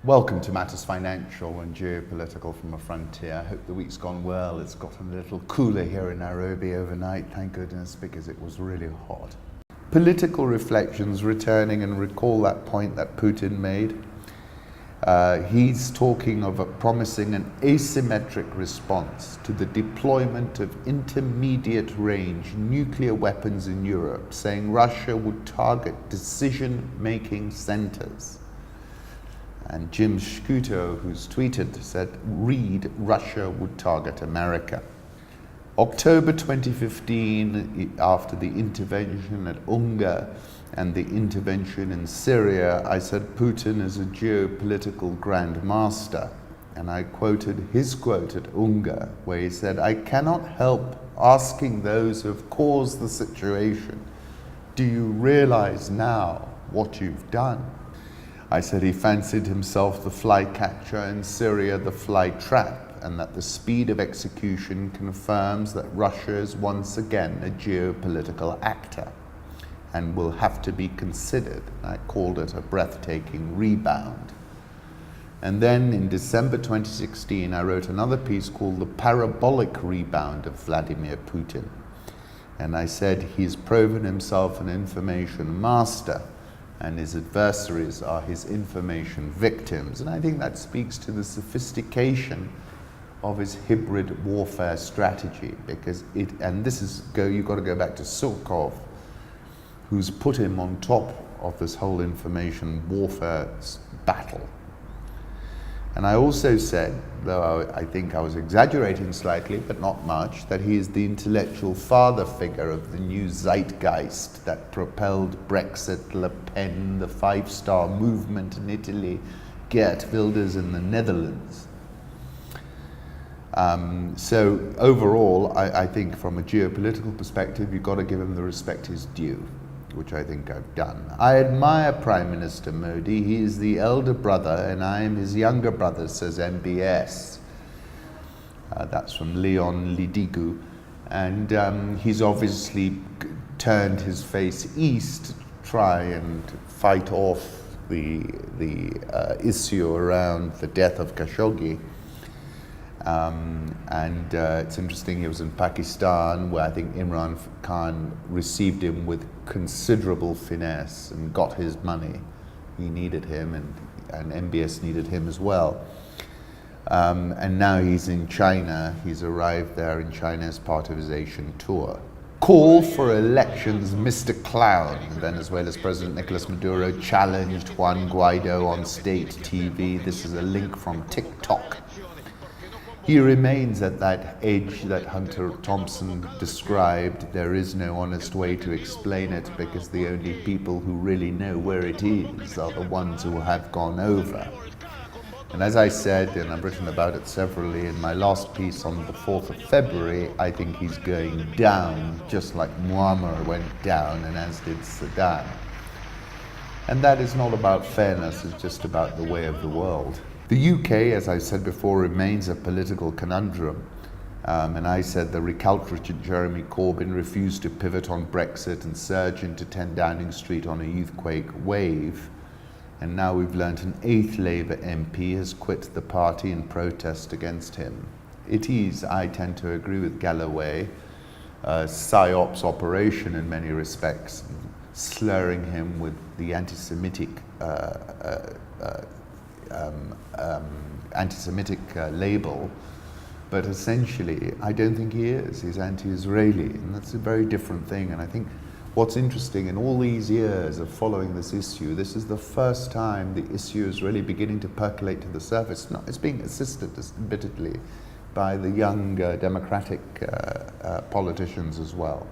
Welcome to Matters Financial and Geopolitical from a Frontier. I hope the week's gone well. It's gotten a little cooler here in Nairobi overnight, thank goodness, because it was really hot. Political reflections, returning and recall that point that Putin made. He's talking of promising an asymmetric response to the deployment of intermediate range nuclear weapons in Europe, saying Russia would target decision-making centers. And Jim Scuto, who's tweeted, said, read, Russia would target America. October 2015, after the intervention at Unga and the intervention in Syria, I said Putin is a geopolitical grandmaster. And I quoted his quote at Unga, where he said, I cannot help asking those who have caused the situation, do you realize now what you've done? I said he fancied himself the flycatcher and Syria the fly trap, and that the speed of execution confirms that Russia is once again a geopolitical actor and will have to be considered. I called it a breathtaking rebound. And then in December 2016, I wrote another piece called The Parabolic Rebound of Vladimir Putin. And I said he's proven himself an information master, and his adversaries are his information victims. And I think that speaks to the sophistication of his hybrid warfare strategy, because you've got to go back to Surkov, who's put him on top of this whole information warfare battle. And I also said, though I think I was exaggerating slightly, but not much, that he is the intellectual father figure of the new zeitgeist that propelled Brexit, Le Pen, the Five-Star Movement in Italy, Geert Wilders in the Netherlands. So overall, I think from a geopolitical perspective, you've got to give him the respect he's due, which I think I've done. I admire Prime Minister Modi. He is the elder brother and I am his younger brother, says MBS. That's from Leon Lidigu. And he's obviously turned his face east to try and fight off the issue around the death of Khashoggi. It's interesting, he was in Pakistan, where I think Imran Khan received him with considerable finesse and got his money. He needed him, and MBS needed him as well. And now he's in China. He's arrived there in China as part of his Asian tour. Call for elections, Mr. Clown. Venezuela's President Nicolas Maduro challenged Juan Guaido on state TV. This is a link from TikTok. He remains at that edge that Hunter Thompson described. There is no honest way to explain it, because the only people who really know where it is are the ones who have gone over. And as I said, and I've written about it severally in my last piece on the 4th of February, I think he's going down, just like Muammar went down, and as did Saddam. And that is not about fairness, it's just about the way of the world. The UK, as I said before, remains a political conundrum. And I said the recalcitrant Jeremy Corbyn refused to pivot on Brexit and surge into 10 Downing Street on a youthquake wave. And now we've learnt an 8th Labour MP has quit the party in protest against him. It is, I tend to agree with Galloway, a psyops operation in many respects, slurring him with the anti-Semitic label, but essentially I don't think he is. He's anti-Israeli, and that's a very different thing. And I think what's interesting, in all these years of following this issue, this is the first time the issue is really beginning to percolate to the surface. It's being assisted, admittedly, by the young democratic politicians as well.